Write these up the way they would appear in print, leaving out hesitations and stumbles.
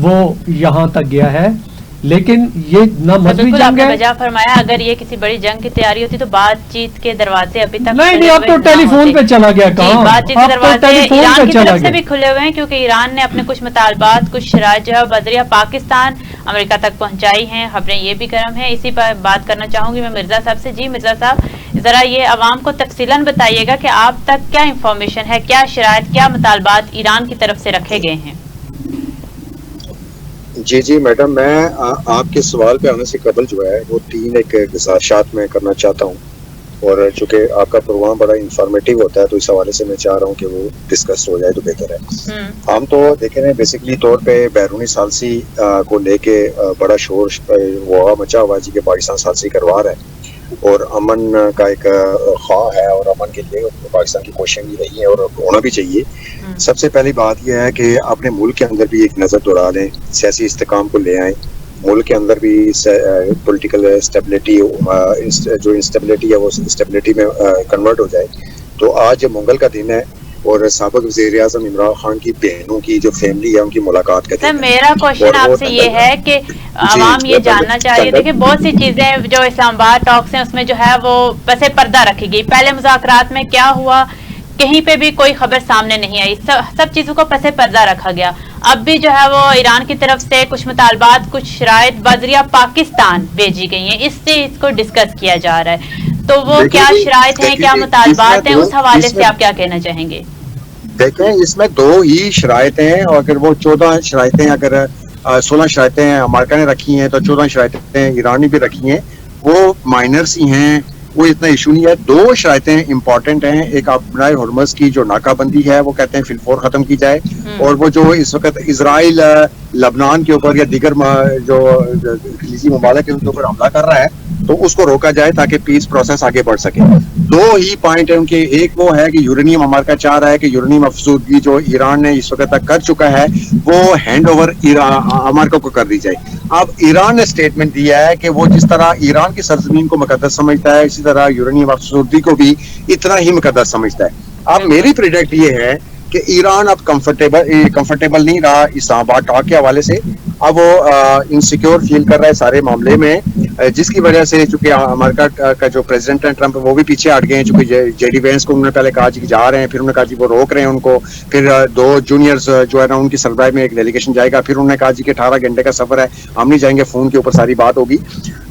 وہ یہاں تک گیا ہے. لیکن یہ نہ مذہبی جنگ ہے. بجا فرمایا اگر یہ کسی بڑی جنگ کی تیاری ہوتی تو بات چیت کے دروازے ابھی تک نہیں, اب تو ٹیلی فون پہ چلا گیا. کہاں بات چیت کے دروازے ایران کی طرف سے بھی کھلے ہوئے ہیں, کیونکہ ایران نے اپنے کچھ مطالبات کچھ شرائط جو ہے بذریعہ پاکستان امریکہ تک پہنچائی ہیں. خبریں یہ بھی گرم ہیں. اسی پر بات کرنا چاہوں گی میں مرزا صاحب سے. جی مرزا صاحب, ذرا یہ عوام کو تفصیلاً بتائیے گا کہ آپ تک کیا انفارمیشن ہے, کیا شرائط, کیا مطالبات ایران کی طرف سے رکھے گئے ہیں. جی میڈم, میں آپ کے سوال پہ آنے سے قبل جو ہے وہ 3 ایک گزارشات میں کرنا چاہتا ہوں, اور چونکہ آپ کا پروگرام بڑا انفارمیٹیو ہوتا ہے تو اس حوالے سے میں چاہ رہا ہوں کہ وہ ڈسکس ہو جائے تو بہتر ہے. ہم تو دیکھیں ہیں بیسکلی طور پہ بیرونی ثالثی کو لے کے بڑا شور ہوا مچا ہوا جی کہ پاکستان ثالثی کروا رہا ہے, اور امن کا ایک خواہ ہے, اور امن کے لیے پاکستان کی کوششیں بھی رہی ہیں اور ہونا بھی چاہیے. سب سے پہلی بات یہ ہے کہ اپنے ملک کے اندر بھی ایک نظر دوڑا لیں, سیاسی استحکام کو لے آئیں. ملک کے اندر بھی پولیٹیکل اسٹیبلٹی, جو انسٹیبلٹی ہے وہ اسٹیبلٹی میں کنورٹ ہو جائے. تو آج منگل کا دن ہے اور سابق وزیر اعظم عمران خان کی بہنوں کی جو فیملی ہے ان کی ملاقات کا دن ہے. میرا کوشچن آپ سے یہ ہے کہ عوام یہ جاننا چاہیے, دیکھیں بہت سی چیزیں جو اسلام آباد ٹاکس ہیں اس میں جو ہے وہ پس پردہ رکھی گئی. پہلے مذاکرات میں کیا ہوا, کہیں پہ بھی کوئی خبر سامنے نہیں آئی, سب چیزوں کو پس پردہ رکھا گیا. اب بھی جو ہے وہ ایران کی طرف سے کچھ مطالبات کچھ شرائط بذریعہ پاکستان بھیجی گئی ہیں, اس سے اس کو ڈسکس کیا جا رہا ہے. تو وہ کیا شرائط ہیں, کیا مطالبات ہیں, اس حوالے سے آپ کیا کہنا چاہیں گے؟ دیکھیں اس میں 2 ہی شرائط ہیں, اور اگر وہ 14 شرائطیں, اگر 16 شرائطیں امریکہ نے رکھی ہیں تو 14 شرائطیں ایران نے بھی رکھی ہیں. وہ مائنرس ہی ہیں, وہ اتنا ایشو نہیں ہے. 2 شرائطیں امپورٹنٹ ہیں. ایک ابنائے ہرمز کی جو ناکہ بندی ہے وہ کہتے ہیں فی الفور ختم کی جائے, اور وہ جو اس وقت اسرائیل لبنان کے اوپر یا دیگر جو خلیجی ممالک کے اوپر حملہ کر رہا ہے تو اس کو روکا جائے تاکہ پیس پروسیس آگے بڑھ سکے. 2 ہی پوائنٹ ہیں ان کے. ایک وہ ہے کہ یورینیم امریکہ چاہ رہا ہے کہ یورینیم افزودگی جو ایران نے اس وقت تک کر چکا ہے وہ ہینڈ اوور امریکہ کو کر دی جائے. اب ایران نے اسٹیٹمنٹ دیا ہے کہ وہ جس طرح ایران کی سرزمین کو مقدس سمجھتا ہے اسی طرح یورینیم افزودگی کو بھی اتنا ہی مقدس سمجھتا ہے. اب میری پریڈکٹ یہ ہے کہ ایران اب کمفرٹیبل نہیں رہا اسلام آباد ٹاک کے حوالے سے. اب وہ انسیکیور فیل کر رہا ہے سارے معاملے میں, جس کی وجہ سے چونکہ امریکہ کا جو پریزیڈنٹ ہے ٹرمپ وہ بھی پیچھے ہٹ گئے ہیں. چونکہ جے ڈی وینس کو انہوں نے پہلے کہا کہ جا رہے ہیں, پھر انہوں نے کہا جی وہ روک رہے ہیں ان کو, پھر 2 جونیئرز جو ہے نا ان کی سربراہی میں ایک ڈیلیگیشن جائے گا, پھر انہوں نے کہا جی کہ 18 گھنٹے کا سفر ہے ہم نہیں جائیں گے, فون کے اوپر ساری بات ہوگی.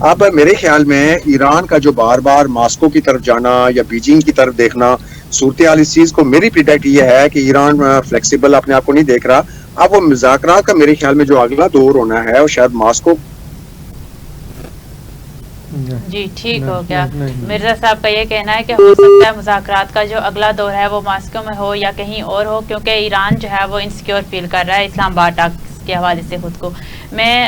اب میرے خیال میں ایران کا جو بار بار ماسکو کی طرف جانا یا بیجنگ کی طرف دیکھنا, صورتحال اس چیز کو میری پریڈکٹ یہ ہے کہ ایران فلیکسیبل اپنے آپ کو نہیں دیکھ رہا. اب وہ مذاکرات کا میرے خیال میں جو اگلا دور ہونا ہے وہ شاید ماسکو. جی ٹھیک ہو گیا. مرزا صاحب کا یہ کہنا ہے کہ ہو سکتا ہے مذاکرات کا جو اگلا دور ہے وہ ماسکو میں ہو یا کہیں اور ہو, کیونکہ ایران جو ہے وہ انسیکیور فیل کر رہا ہے اسلام آباد ٹاک کے حوالے سے خود کو. میں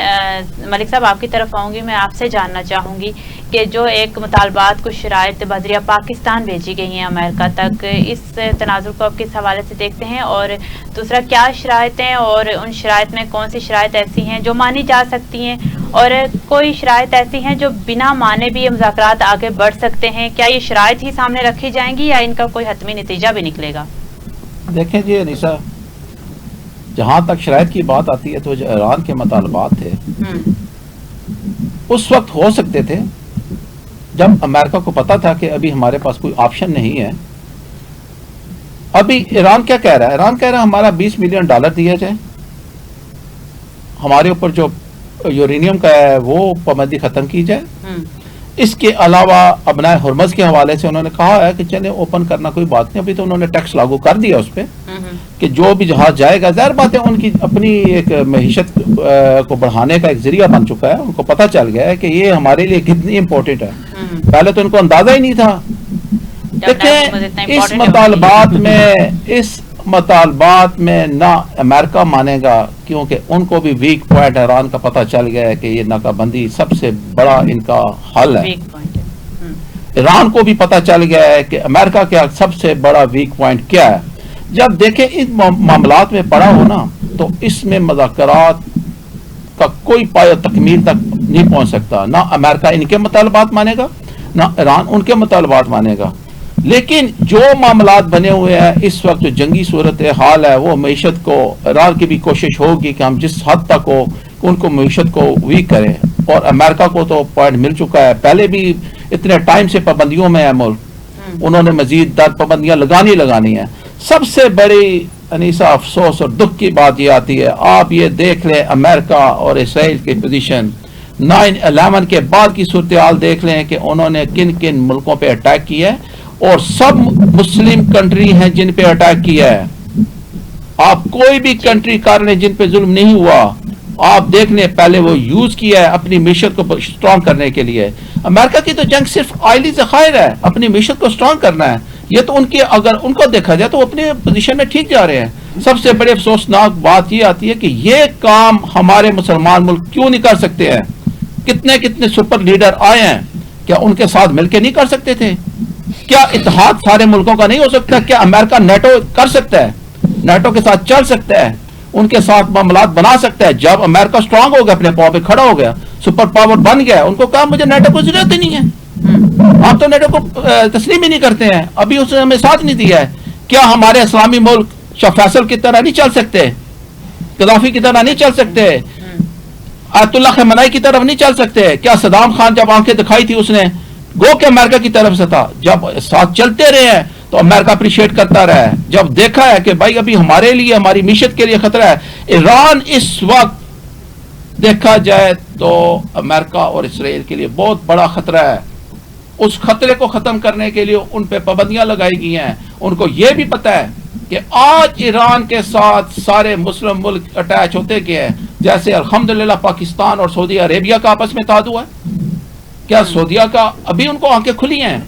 ملک صاحب آپ کی طرف آؤں گی, میں آپ سے جاننا چاہوں گی کہ جو ایک مطالبات کچھ شرائط بذریعہ پاکستان بھیجی گئی ہیں امریکہ تک, اس تناظر کو آپ کس حوالے سے دیکھتے ہیں, اور دوسرا کیا شرائط ہیں اور ان شرائط میں کون سی شرائط ایسی ہیں جو مانی جا سکتی ہیں, اور کوئی شرائط ایسی ہیں جو بنا مانے بھی یہ مذاکرات آگے بڑھ سکتے ہیں؟ کیا یہ شرائط ہی سامنے رکھی جائیں گی یا ان کا کوئی حتمی نتیجہ بھی نکلے گا؟ دیکھیں جی انیسا, جہاں تک شرائط کی بات آتی ہے تو جو ایران کے مطالبات تھے اس وقت ہو سکتے تھے جب امریکہ کو پتا تھا کہ ابھی ہمارے پاس کوئی آپشن نہیں ہے. ابھی ایران کیا کہہ رہا ہے؟ ایران کہہ رہا ہے ہمارا $20 ملین دیا جائے, ہمارے اوپر جو یورینیم کا ہے وہ پابندی ختم کی جائے. اس کے علاوہ ابنائے ہرمز کے حوالے سے انہوں نے کہا ہے کہ چلے اوپن کرنا کوئی بات نہیں, ابھی تو انہوں نے ٹیکس لاگو کر دیا اس پہ کہ جو بھی جہاز جائے گا, ظاہر بات ہے ان کی اپنی ایک معیشت کو بڑھانے کا ایک ذریعہ بن چکا ہے, ان کو پتہ چل گیا ہے کہ یہ ہمارے لیے کتنی امپورٹنٹ ہے. پہلے تو ان کو اندازہ ہی نہیں تھا. دیکھیں اس مطالبات میں نہ امریکہ مانے گا, کیونکہ ان کو بھی ویک پوائنٹ ایران کا پتہ چل گیا ہے کہ یہ ناکہ بندی سب سے بڑا ان کا حل ہے. ایران کو بھی پتہ چل گیا ہے کہ امریکہ کا سب سے بڑا ویک پوائنٹ کیا ہے. جب دیکھیں ان معاملات میں پڑا ہونا تو اس میں مذاکرات کا کوئی پایہ تکمیل تک نہیں پہنچ سکتا. نہ امریکہ ان کے مطالبات مانے گا, نہ ایران ان کے مطالبات مانے گا. لیکن جو معاملات بنے ہوئے ہیں اس وقت جو جنگی صورت حال ہے وہ معیشت کو ایران کی بھی کوشش ہوگی کہ ہم جس حد تک ہو ان کو معیشت کو ویک کریں، اور امریکہ کو تو پوائنٹ مل چکا ہے، پہلے بھی اتنے ٹائم سے پابندیوں میں ہے ملک، انہوں نے مزید در پابندیاں لگانی ہیں۔ سب سے بڑی انیسا افسوس اور دکھ کی بات یہ آتی ہے، آپ یہ دیکھ لیں امریکہ اور اسرائیل کی پوزیشن 9/11 کے بعد کی صورتحال دیکھ لیں کہ انہوں نے کن کن ملکوں پہ اٹیک کیا ہے، اور سب مسلم کنٹری ہیں جن پہ اٹیک کیا ہے۔ آپ کوئی بھی کنٹری کر لیں جن پہ ظلم نہیں ہوا، آپ دیکھ لیں پہلے وہ یوز کیا ہے اپنی معیشت کو اسٹرانگ کرنے کے لیے۔ امریکہ کی تو جنگ صرف آئلی ذخائر ہے، اپنی معیشت کو اسٹرانگ کرنا ہے۔ یہ تو ان کی اگر ان کو دیکھا جائے تو وہ اپنی پوزیشن میں ٹھیک جا رہے ہیں۔ سب سے بڑی افسوسناک بات یہ آتی ہے کہ یہ کام ہمارے مسلمان ملک کیوں نہیں کر سکتے ہیں؟ کتنے سپر لیڈر آئے ہیں، کیا ان کے ساتھ مل کے نہیں کر سکتے تھے؟ کیا اتحاد سارے ملکوں کا نہیں ہو سکتا؟ کیا امریکہ نیٹو کر سکتا ہے، نیٹو کے ساتھ چل سکتا ہے، ان کے ساتھ معاملات بنا سکتا ہے؟ جب امریکہ اسٹرانگ ہو گیا، اپنے پاؤں پہ کھڑا ہو گیا، سپر پاور بن گیا، ان کو کہا مجھے نیٹو کو ضرورت ہی نہیں ہے، آپ تو نیٹو کو تسلیم ہی نہیں کرتے ہیں، ابھی اس نے ہمیں ساتھ نہیں دیا ہے۔ کیا ہمارے اسلامی ملک شاہ فیصل کی طرح نہیں چل سکتے، قذافی کی طرح نہیں چل سکتے، آیت اللہ خامنئی کی طرف نہیں چل سکتے؟ کیا صدام خان جب آنکھیں دکھائی تھی اس نے گو کہ امریکہ کی طرف سے تھا، جب ساتھ چلتے رہے ہیں تو امریکہ اپریشیٹ کرتا رہا ہے، جب دیکھا ہے کہ بھائی ابھی ہمارے لیے ہماری معیشت کے لیے خطرہ ہے۔ ایران اس وقت دیکھا جائے تو امریکہ اور اسرائیل کے لیے بہت بڑا خطرہ ہے، اس خطرے کو ختم کرنے کے لیے ان پہ پابندیاں لگائی گئی ہیں۔ ان کو یہ بھی پتہ ہے کہ آج ایران کے ساتھ سارے مسلم ملک اٹیچ ہوتے گئے ہیں، جیسے الحمدللہ پاکستان اور سعودی عربیہ کا آپس میں اتحاد ہوا ہے۔ کیا سعودیہ کا ابھی ان کو آنکھیں کھلی ہیں؟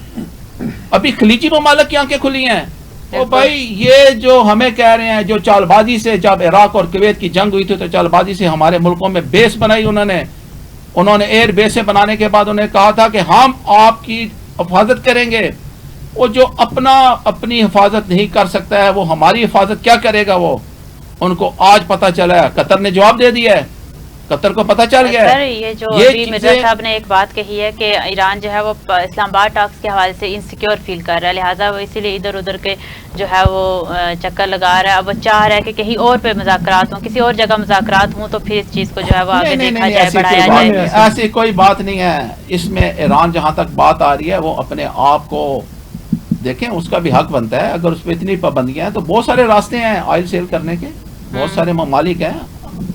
ابھی خلیجی ممالک کی آنکھیں کھلی ہیں؟ تو بھائی یہ جو ہمیں کہہ رہے ہیں، جو چال بازی سے جب عراق اور کویت کی جنگ ہوئی تھی تو چال بازی سے ہمارے ملکوں میں بیس بنائی انہوں نے ایئر بیسیں بنانے کے بعد انہوں نے کہا تھا کہ ہم آپ کی حفاظت کریں گے۔ وہ جو اپنی حفاظت نہیں کر سکتا ہے وہ ہماری حفاظت کیا کرے گا؟ وہ ان کو آج پتہ چلا ہے، قطر نے جواب دے دیا ہے، قطر کو پتہ چل گیا ہے۔ سر یہ جو ابھی مرزا صاحب نے ایک بات کہی ہے کہ ایران جو ہے وہ اسلام آباد ٹاکس کے حوالے سے انسیکیور فیل کر رہا ہے، لہٰذا وہ اسی لیے ادھر ادھر کے جو ہے وہ چکر لگا رہا ہے۔ اب وہ چاہ رہا ہے کہ کہیں اور پہ مذاکرات ہوں، کسی اور جگہ مذاکرات ہوں تو پھر اس چیز کو جو ہے وہ آگے دیکھا جائے، بڑھایا جائے۔ ایسی کوئی بات نہیں ہے اس میں۔ ایران جہاں تک بات آ رہی ہے وہ اپنے آپ کو دیکھیں، اس کا بھی حق بنتا ہے۔ اگر اس پہ اتنی پابندیاں ہیں تو بہت سارے راستے ہیں آئل سیل کرنے کے، بہت سارے ممالک ہیں۔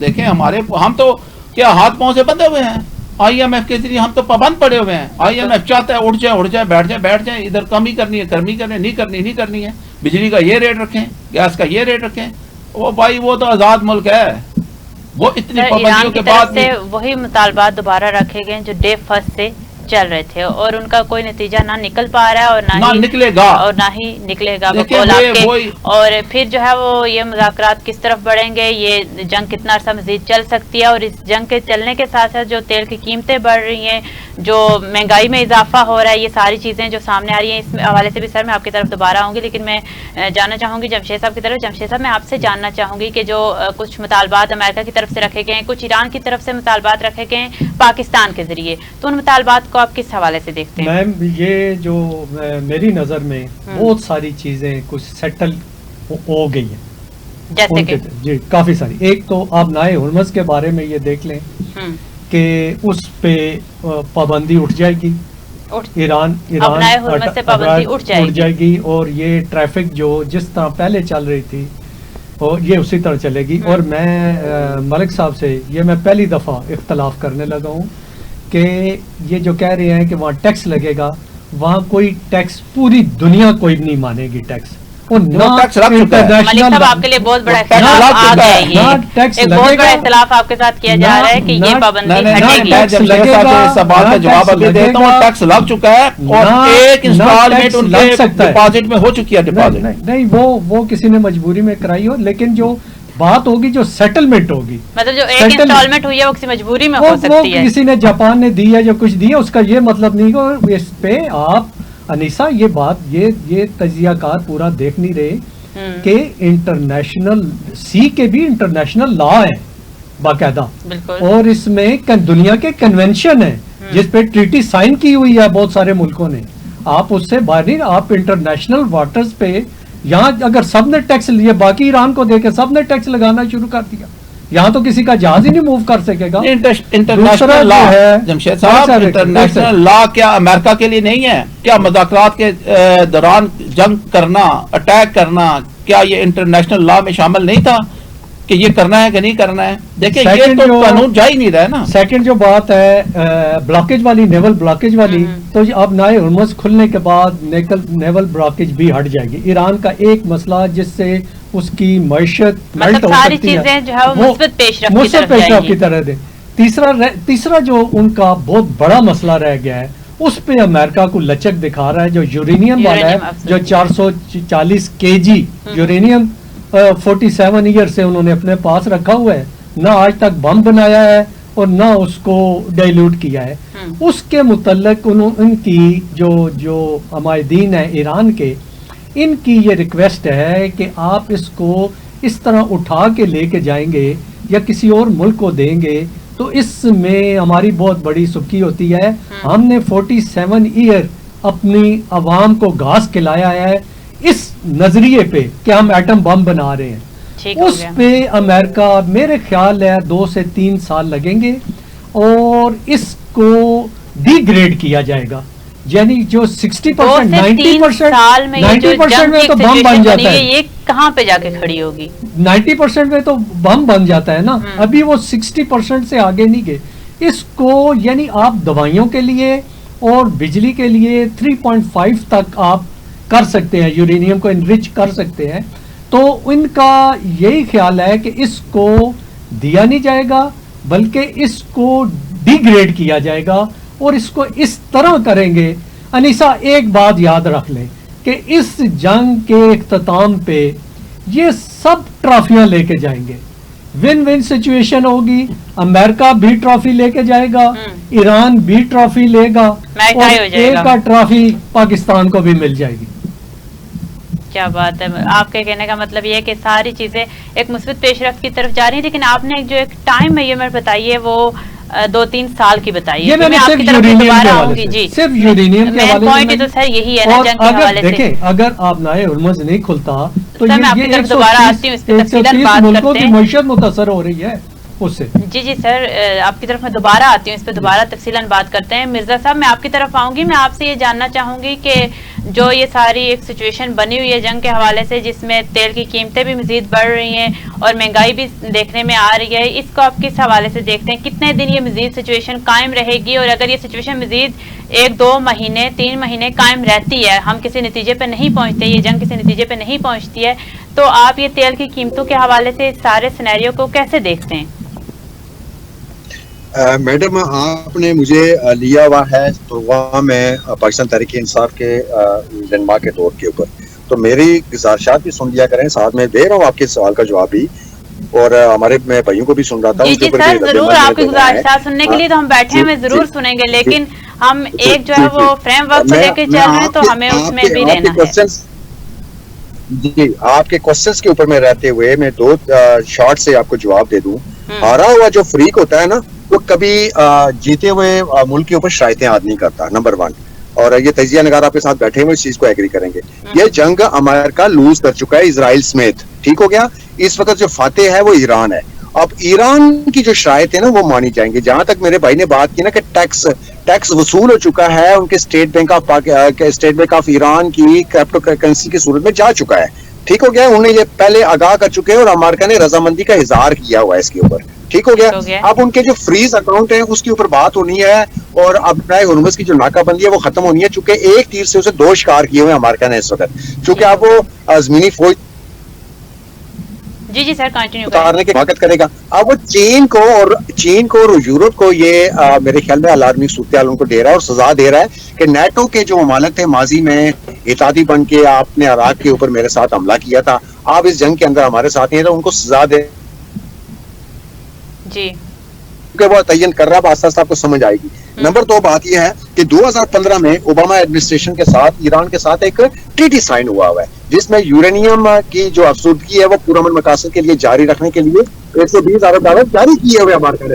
دیکھیں ہم تو کیا ہاتھ پاؤں سے بندھے ہوئے ہیں، آئی ایم ایف کے ذریعے ہم تو پابند پڑے ہوئے ہیں۔ آئی ایم ایف چاہتا ہے اٹھ جائے بیٹھ جائے، ادھر کم ہی کرنی ہے، گرمی کرنی نہیں کرنی ہے، بجلی کا یہ ریٹ رکھیں، گیس کا یہ ریٹ رکھیں۔ وہ بھائی وہ تو آزاد ملک ہے، وہ اتنی پابندیوں کے بعد وہی مطالبات دوبارہ رکھے گئے جو ڈے فرسٹ سے چل رہے تھے، اور ان کا کوئی نتیجہ نہ نکل پا رہا ہے اور نہ نکلے گا اور نہ ہی نکلے گا بقول آپ کے۔ اور پھر جو ہے وہ یہ مذاکرات کس طرف بڑھیں گے، یہ جنگ کتنا عرصہ مزید چل سکتی ہے، اور اس جنگ کے چلنے کے ساتھ ساتھ جو تیل کی قیمتیں بڑھ رہی ہیں، جو مہنگائی میں اضافہ ہو رہا ہے، یہ ساری چیزیں جو سامنے آ رہی ہیں، اس حوالے سے بھی سر میں آپ کی طرف دوبارہ آؤں گی، لیکن میں جاننا چاہوں گی جمشید صاحب کی طرف۔ جمشید صاحب میں آپ سے جاننا چاہوں گی کہ جو کچھ مطالبات امریکہ کی طرف سے رکھے گئے ہیں، کچھ ایران کی طرف سے مطالبات رکھے گئے ہیں پاکستان کے ذریعے، تو ان مطالبات کو آپ کس حوالے سے دیکھتے ہیں؟ میم یہ جو میری نظر میں بہت ساری چیزیں کچھ سیٹل ہو گئی ہیں، جیسے کہ جی کافی ساری۔ ایک تو آپ نائے ہرمز کے بارے میں یہ دیکھ لیں کہ اس پہ پابندی اٹھ جائے گی، ایران سے پابندی اٹھ جائے گی، اور یہ ٹریفک جو جس طرح پہلے چل رہی تھی اور یہ اسی طرح چلے گی۔ اور میں ملک صاحب سے یہ میں پہلی دفعہ اختلاف کرنے لگا ہوں کہ یہ جو کہہ رہے ہیں کہ وہاں ٹیکس لگے گا، وہاں کوئی ٹیکس پوری دنیا کوئی نہیں مانے گی ٹیکس، ملک صاحب آپ کے لیے بہت بڑا اختلاف آ گیا ہے، ایک بہت بڑا اختلاف آپ کے ساتھ کیا جا رہا ہے کہ یہ پابندی ہٹے گی۔ سوال کا جواب ابھی دیتا ہوں، ٹیکس لگ چکا ہے اور ایک انسٹالمنٹ ان کے ڈپازٹ میں ہو چکی ہے، ڈپازٹ نہیں وہ کسی نے مجبوری میں کرائی ہو، لیکن جو بات ہوگی جو سیٹلمنٹ ہوگی، مطلب جو ایک انسٹالمنٹ ہوئی ہے وہ کسی مجبوری میں ہو سکتی ہے، کسی نے جاپان نے دی ہے جو کچھ دی ہے، اس کا یہ مطلب نہیں کہ اس پہ آپ انیسا یہ بات یہ تجزیہ کار پورا دیکھ نہیں رہے کہ انٹرنیشنل سی کے بھی انٹرنیشنل لا ہے باقاعدہ، اور اس میں دنیا کے کنونشن ہے جس پہ ٹریٹی سائن کی ہوئی ہے بہت سارے ملکوں نے، آپ اس سے باہر نہیں, آپ انٹرنیشنل واٹرز پہ یہاں اگر سب نے ٹیکس لیے, باقی ایران کو دے کے سب نے ٹیکس لگانا شروع کر دیا, یہاں تو کسی کا جہاز ہی نہیں موو کر سکے گا. انٹرنیشنل لا ہے جمشید صاحب, انٹرنیشنل لا کیا امریکہ کے لیے نہیں ہے کیا؟ مذاکرات کے دوران جنگ کرنا, اٹیک کرنا, کیا یہ انٹرنیشنل لا میں شامل نہیں تھا کہ یہ کرنا ہے کہ نہیں کرنا ہے؟ دیکھیں یہ تو قانون جا ہی نہیں رہا ہے نا. سیکنڈ جو بات ہے بلاکیج والی, نیول بلاکیج والی, تو اب نئے ہرمز کھلنے کے بعد نیول بلاکیج بھی ہٹ جائے گی. ایران کا ایک مسئلہ جس سے اس کی معیشت میلٹ ہو سکتی ہے وہ مثبت پیش رفت کی طرح دے. تیسرا جو ان کا بہت بڑا مسئلہ رہ گیا ہے, اس پہ امریکہ کو لچک دکھا رہا ہے, جو یورینیم والا ہے, جو 440 kg یورینیم 47 ایئر سے انہوں نے اپنے پاس رکھا ہوا ہے, نہ آج تک بم بنایا ہے اور نہ اس کو ڈائلیوٹ کیا ہے. اس کے متعلق ان کی جو عمائدین ہیں ایران کے, ان کی یہ ریکویسٹ ہے کہ آپ اس کو اس طرح اٹھا کے لے کے جائیں گے یا کسی اور ملک کو دیں گے تو اس میں ہماری بہت بڑی سکی ہوتی ہے. ہم نے 47 ایئر اپنی عوام کو گھاس کھلایا ہے اس نظریے پہ کہ ہم ایٹم بم بنا رہے ہیں. اس پہ امریکہ میرے خیال ہے 2 سے 3 سال لگیں گے اور اس کو ڈی گریڈ کیا جائے گا. یعنی جو 60% 90% میں تو بم بن جاتا ہے, یہ کہاں پہ جا کے کھڑی ہوگی؟ 90% میں تو بم بن جاتا ہے نا, ابھی وہ 60% سے آگے نہیں گئے. اس کو یعنی آپ دوائیوں کے لیے اور بجلی کے لیے 3.5 تک آپ کر سکتے ہیں, یورینیم کو انرچ کر سکتے ہیں. تو ان کا یہی خیال ہے کہ اس کو دیا نہیں جائے گا بلکہ اس کو ڈی گریڈ کیا جائے گا, اور اس کو اس طرح کریں گے. انیسا ایک بات یاد رکھ لیں کہ اس جنگ کے اختتام پہ یہ سب ٹرافیاں لے کے جائیں گے, ون ون سچویشن ہوگی. امریکہ بھی ٹرافی لے کے جائے گا, ایران بھی ٹرافی لے گا, اور ایک کا ٹرافی پاکستان کو بھی مل جائے گی. کیا بات ہے, آپ کے کہنے کا مطلب یہ ہے کہ ساری چیزیں ایک مثبت پیش رفت کی طرف جا رہی ہیں, لیکن آپ نے جو ایک ٹائم ہے یہ میں بتائیے وہ 2-3 سال کی بتائیے. میں آپ کی طرف دوبارہ آؤں گی. جی صرف یورینیم کے حوالے سے, تو سر یہی ہے نا جنگ کے حوالے سے. دیکھیں اگر آپ نئے ہرمز نہیں کھلتا تو میں آپ کی طرف دوبارہ آتی ہوں, اس پہ تفصیلاً بات ملکوں کی معیشت متاثر ہو رہی ہے اس سے. جی سر, آپ کی طرف میں دوبارہ آتی ہوں, اس پہ دوبارہ تفصیلاً بات کرتے ہیں. مرزا صاحب میں آپ کی طرف آؤں گی. میں آپ سے یہ جاننا چاہوں گی کہ جو یہ ساری ایک سچویشن بنی ہوئی ہے جنگ کے حوالے سے, جس میں تیل کی قیمتیں بھی مزید بڑھ رہی ہیں اور مہنگائی بھی دیکھنے میں آ رہی ہے, اس کو آپ کس حوالے سے دیکھتے ہیں؟ کتنے دن یہ مزید سچویشن قائم رہے گی, اور اگر یہ سچویشن مزید 1-2 مہینے 3 مہینے قائم رہتی ہے, ہم کسی نتیجے پہ نہیں پہنچتے, یہ جنگ کسی نتیجے پہ نہیں پہنچتی ہے, تو آپ یہ تیل کی قیمتوں کے حوالے سے اس سارے سینیریو کو کیسے دیکھتے ہیں؟ میڈم آپ نے مجھے لیا ہوا ہے پروگرام میں پاکستان تحریک انصاف کے رہنما کے دور کے اوپر, تو میری گزارشات بھی سن لیا کریں. ساتھ میں دے رہا ہوں آپ کے سوال کا جواب بھی, اور ہمارے میں بھائیوں کو بھی سن رہا تھا. جی سر ضرور, آپ کی گزارشات سننے کے لیے تو ہم بیٹھے ہیں, میں ضرور سنیں گے, لیکن ہم ایک جو ہے وہ فریم ورک کو لے کے چل رہے ہیں, تو ہمیں اس میں بھی رہنا ہے. جی آپ کے کوسچنس کے اوپر میں رہتے ہوئے میں 2 شارٹ سے آپ کو جواب دے دوں. ہارا ہوا جو فریق ہوتا ہے نا, وہ کبھی جیتے ہوئے ملک کے اوپر شرائطیں عائد نہیں کرتا, نمبر 1. اور یہ تجزیہ نگار آپ کے ساتھ بیٹھے ہوئے اس چیز کو ایگری کریں گے. یہ جنگ امریکہ لوز کر چکا ہے اسرائیل سمیت, ٹھیک ہو گیا. اس وقت جو فاتح ہے وہ ایران ہے. اب ایران کی جو شرائط ہے نا وہ مانی جائیں گے. جہاں تک میرے بھائی نے بات کی نا کہ ٹیکس وصول ہو چکا ہے, ان کے اسٹیٹ بینک آف ایران کی کرپٹو کرنسی کی صورت میں جا چکا ہے, ٹھیک ہو گیا. انہوں نے یہ پہلے آگاہ کر چکے ہیں اور امریکہ نے رضامندی کا اظہار کیا ہوا ہے اس کے اوپر, ٹھیک ہو گیا. اب ان کے جو فریز اکاؤنٹ ہیں اس کے اوپر بات ہونی ہے, اور اب نئے ہرمز کی جو ناکہ بندی ہے وہ ختم ہونی ہے, چونکہ ایک تیر سے اسے 2 شکار کیے ہوئے امریکہ نے اس وقت, چونکہ اب وہ زمینی فوج جی سر کنٹینیو اتارنے کی حمایت کرے گا. اب وہ چین کو اور یورپ کو یہ میرے خیال میں الارمی صورتحال ان کو دے رہا ہے اور سزا دے رہا ہے کہ نیٹو کے جو ممالک تھے ماضی میں اتحادی بن کے آپ نے عراق کے اوپر میرے ساتھ حملہ کیا تھا, آپ اس جنگ کے اندر ہمارے ساتھ نہیں تھے, ان کو سزا دے جی کہ وہ تعین کر رہا ہے, آستہ آستہ آپ کو سمجھ آئے گی. نمبر 2 بات یہ ہے کہ 2015 میں اوباما ایڈمنسٹریشن کے ساتھ ایران کے ساتھ ایک ٹریٹی سائن ہوا ہے جس میں یورینیم کی جو افزودگی ہے وہ پرامن مقاصد کے لیے جاری رکھنے کے لیے $120 جاری کیے ہوئے امریکہ نے.